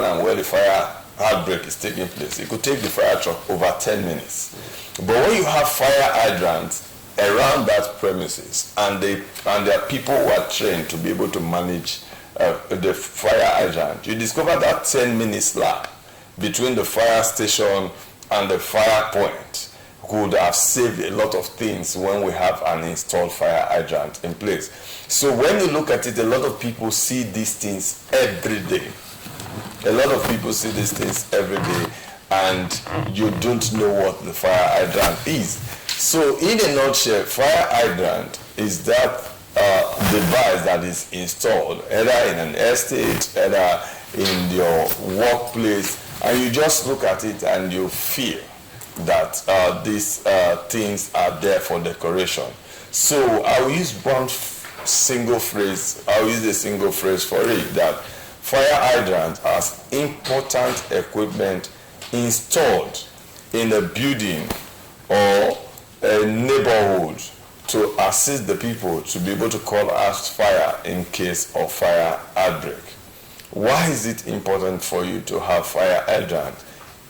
location and where the fire outbreak is taking place. It could take the fire truck over 10 minutes. But when you have fire hydrants around that premises, and there are people who are trained to be able to manage the fire hydrant, you discover that 10 minutes lag between the fire station and the fire point could have saved a lot of things when we have an installed fire hydrant in place. So when you look at it, a lot of people see these things every day. A lot of people see these things every day, and you don't know what the fire hydrant is. So in a nutshell, fire hydrant is that device that is installed either in an estate, either in your workplace, and you just look at it and you feel that these things are there for decoration. So I will use one single phrase. I'll use a single phrase for it, that fire hydrants as important equipment installed in a building or a neighborhood to assist the people to be able to call out fire in case of fire outbreak. Why is it important for you to have fire hydrant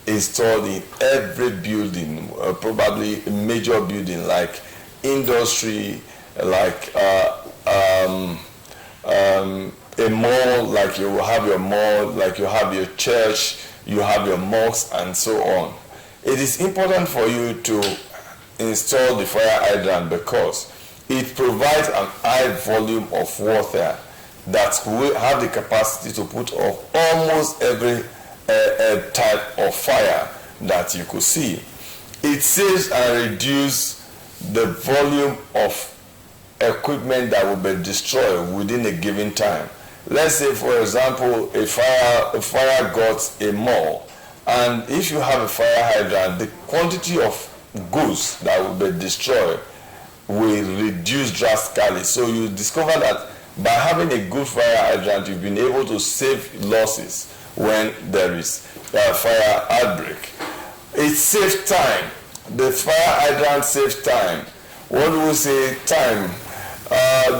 installed in every building, probably a major building like industry, like a mall, like you have your mall, like you have your church, you have your mosques, and so on? It is important for you to install the fire hydrant because it provides an high volume of water that will have the capacity to put off almost every type of fire that you could see. It saves and reduces the volume of equipment that will be destroyed within a given time. Let's say, for example, a fire got a mall, and if you have a fire hydrant, the quantity of goods that will be destroyed will reduce drastically. So you discover that by having a good fire hydrant, you've been able to save losses when there is a fire outbreak. It saves time. The fire hydrant saves time. What do we say? Time.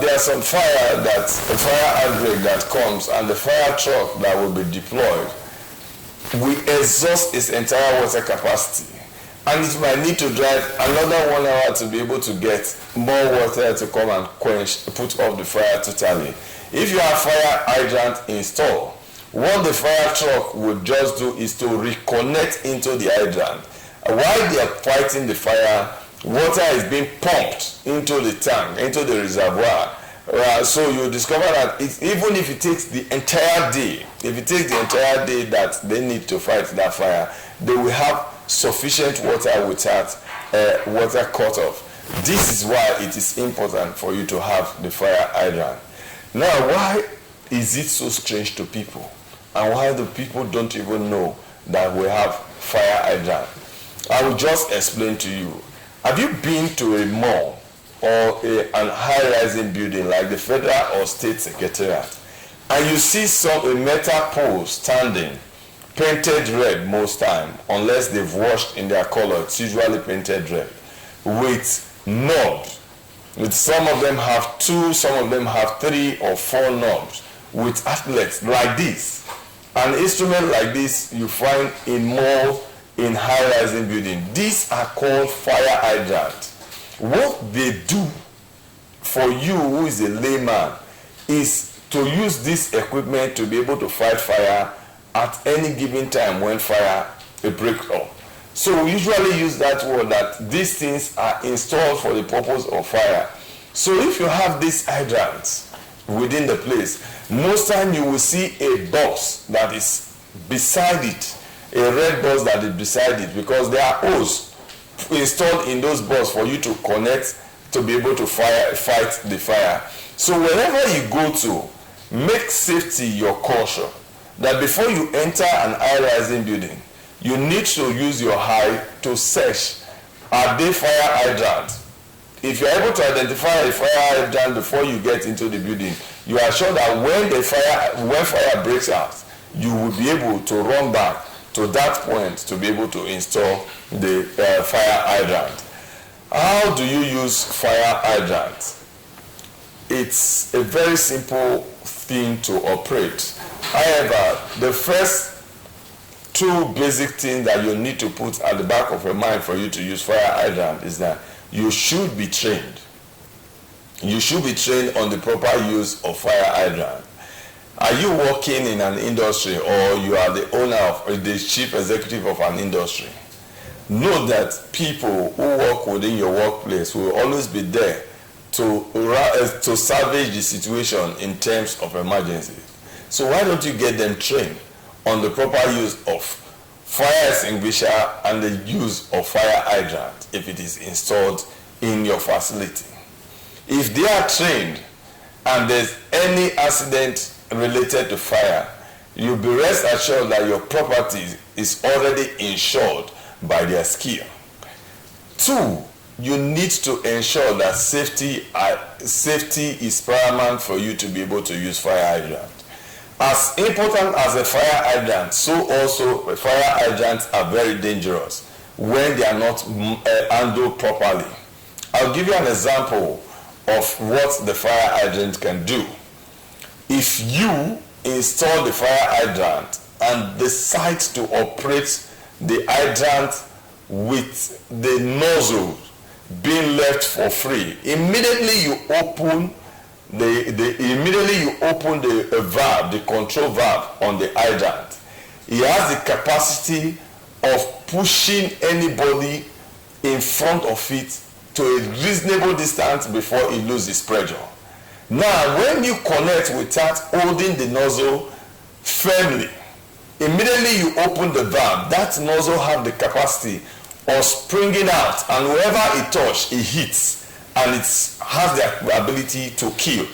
There's some fire outbreak that comes, and the fire truck that will be deployed will exhaust its entire water capacity, and it might need to drive another 1 hour to be able to get more water to come and put off the fire totally. If you have fire hydrant installed, what the fire truck would just do is to reconnect into the hydrant. While they are fighting the fire, water is being pumped into the tank, into the reservoir. So you discover that even if it takes the entire day, that they need to fight that fire, they will have sufficient water without water cut off. This is why it is important for you to have the fire hydrant. Now, why is it so strange to people? And why do people don't even know that we have fire hydrant? I will just explain to you. Have you been to a mall or an high-rising building like the federal or state secretariat, and you see a metal pole standing, painted red most time, unless they've washed in their color, it's usually painted red, with knobs. With some of them have 2, some of them have 3 or 4 knobs, with outlets like this. An instrument like this you find in malls, in high-rising buildings. These are called fire hydrants. What they do for you, who is a layman, is to use this equipment to be able to fight fire at any given time when fire breaks up. So we usually use that word, that these things are installed for the purpose of fire. So if you have these hydrants within the place, most time you will see a box that is beside it, a red box that is beside it, because there are hoses installed in those boxes for you to connect to be able to fight the fire. So wherever you go to, make safety your caution. That before you enter an high-rising building, you need to use your eye to search, are they fire hydrants? If you're able to identify a fire hydrant before you get into the building, you are sure that when fire breaks out, you will be able to run back to that point to be able to install the fire hydrant. How do you use fire hydrants? It's a very simple thing to operate. However, the first two basic things that you need to put at the back of your mind for you to use fire hydrant is that you should be trained. You should be trained on the proper use of fire hydrant. Are you working in an industry, or you are the owner of the chief executive of an industry? Know that people who work within your workplace will always be there to salvage the situation in terms of emergency. So why don't you get them trained on the proper use of fire extinguisher and the use of fire hydrant if it is installed in your facility? If they are trained and there's any accident related to fire, you'll be rest assured that your property is already insured by their skill. 2, you need to ensure that safety is paramount for you to be able to use fire hydrant. As important as a fire hydrant, so also fire hydrants are very dangerous when they are not handled properly. I'll give you an example of what the fire hydrant can do. If you install the fire hydrant and decide to operate the hydrant with the nozzle being left for free, immediately you open the valve, the control valve on the hydrant. It has the capacity of pushing anybody in front of it to a reasonable distance before it loses pressure. Now, when you connect without holding the nozzle firmly, immediately you open the valve, that nozzle has the capacity of springing out, and wherever it touches, it hits, and it has the ability to kill.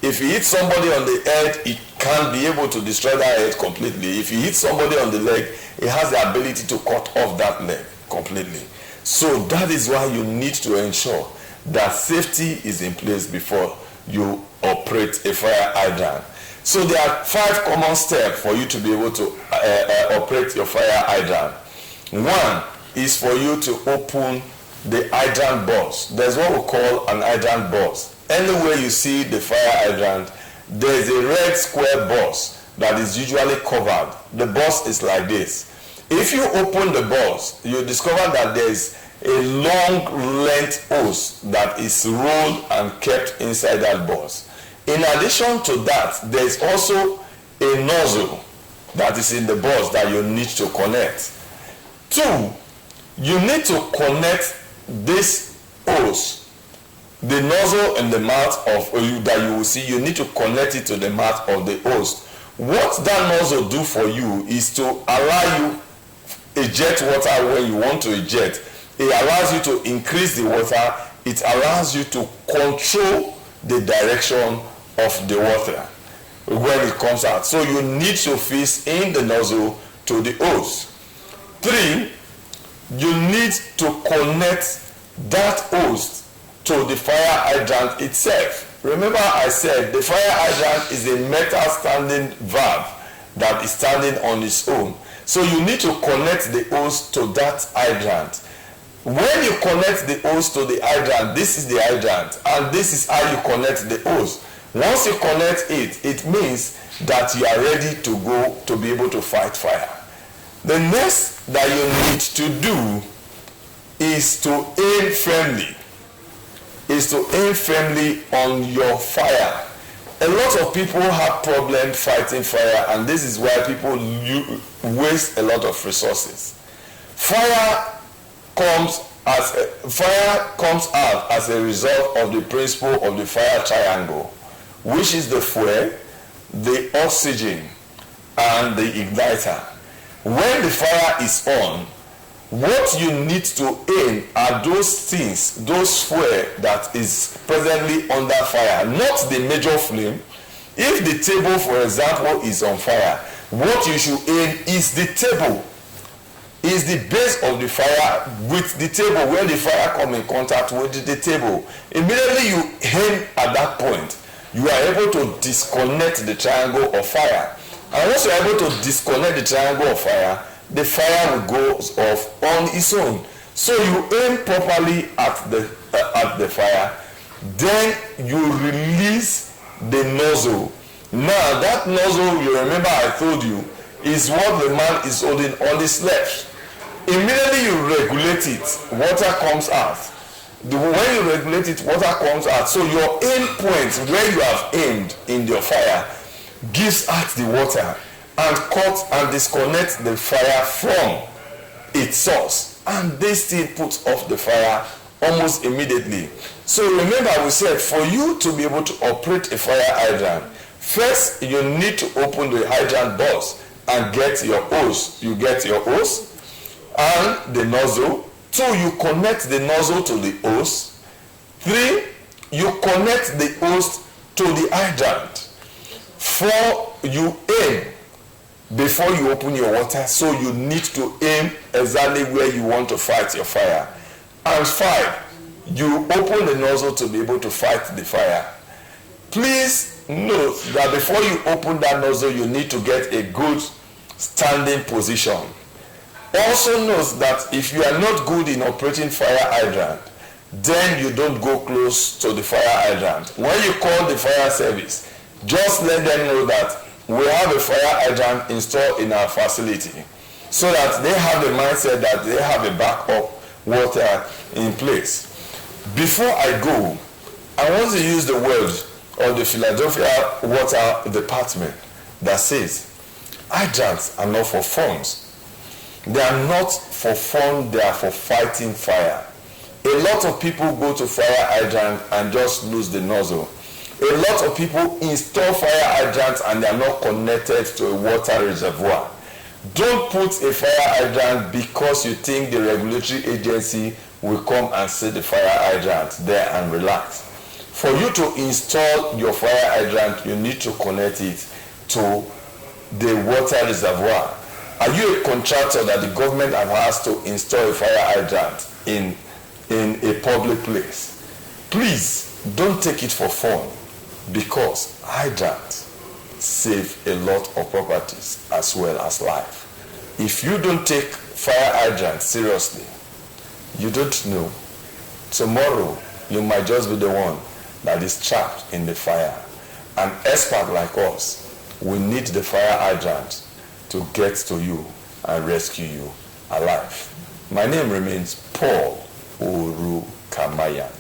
If you hit somebody on the head, it can't be able to destroy that head completely. If you hit somebody on the leg, it has the ability to cut off that leg completely. So that is why you need to ensure that safety is in place before you operate a fire hydrant. So there are 5 common steps for you to be able to operate your fire hydrant. 1 is for you to open the hydrant boss. There's what we call an hydrant boss. Anywhere you see the fire hydrant, there's a red square boss that is usually covered. The boss is like this. If you open the boss, you discover that there's a long length hose that is rolled and kept inside that boss. In addition to that, there's also a nozzle that is in the boss that you need to connect. 2, you need to connect this hose, the nozzle in the mouth of that you will see. You need to connect it to the mouth of the hose. What that nozzle do for you is to allow you eject water when you want to eject. It allows you to increase the water. It allows you to control the direction of the water when it comes out. So you need to fix in the nozzle to the hose. 3, you need to connect that hose to the fire hydrant itself. Remember I said the fire hydrant is a metal standing valve that is standing on its own. So you need to connect the hose to that hydrant. When you connect the hose to the hydrant, this is the hydrant, and this is how you connect the hose. Once you connect it, it means that you are ready to go to be able to fight fire. The next that you need to do is to aim firmly. On your fire. A lot of people have problems fighting fire, and this is why people waste a lot of resources. Fire comes out as a result of the principle of the fire triangle, which is the fuel, the oxygen, and the igniter. When the fire is on, what you need to aim are those things, those fuel that is presently under fire, not the major flame. If the table, for example, is on fire, what you should aim is the table, is the base of the fire with the table. Where the fire come in contact with the table, immediately you aim at that point, you are able to disconnect the triangle of fire. And once you are able to disconnect the triangle of fire, the fire will go off on its own. So you aim properly at the fire, then you release the nozzle. Now that nozzle, you remember I told you, is what the man is holding on his left. Immediately you regulate it, water comes out. When you regulate it, water comes out. So your aim point where you have aimed in your fire gives out the water and cut and disconnects the fire from its source. And this thing puts off the fire almost immediately. So remember, we said for you to be able to operate a fire hydrant, first you need to open the hydrant doors and get your hose. You get your hose and the nozzle. 2, you connect the nozzle to the hose. 3, you connect the hose to the hydrant. 4, you aim before you open your water, so you need to aim exactly where you want to fight your fire. And 5, you open the nozzle to be able to fight the fire. Please note that before you open that nozzle, you need to get a good standing position. Also note that if you are not good in operating fire hydrant, then you don't go close to the fire hydrant. When you call the fire service, just let them know that we have a fire hydrant installed in our facility, so that they have the mindset that they have a backup water in place. Before I go, I want to use the words of the Philadelphia Water Department that says, hydrants are not for funds. They are not for fun, they are for fighting fire. A lot of people go to fire hydrant and just lose the nozzle. A lot of people install fire hydrants and they are not connected to a water reservoir. Don't put a fire hydrant because you think the regulatory agency will come and set the fire hydrant there and relax. For you to install your fire hydrant, you need to connect it to the water reservoir. Are you a contractor that the government has asked to install a fire hydrant in a public place? Please don't take it for fun, because hydrants save a lot of properties as well as life. If you don't take fire hydrants seriously, you don't know. Tomorrow, you might just be the one that is trapped in the fire. An expert like us, we need the fire hydrant to get to you and rescue you alive. My name remains Paul ORUKAMAYAN.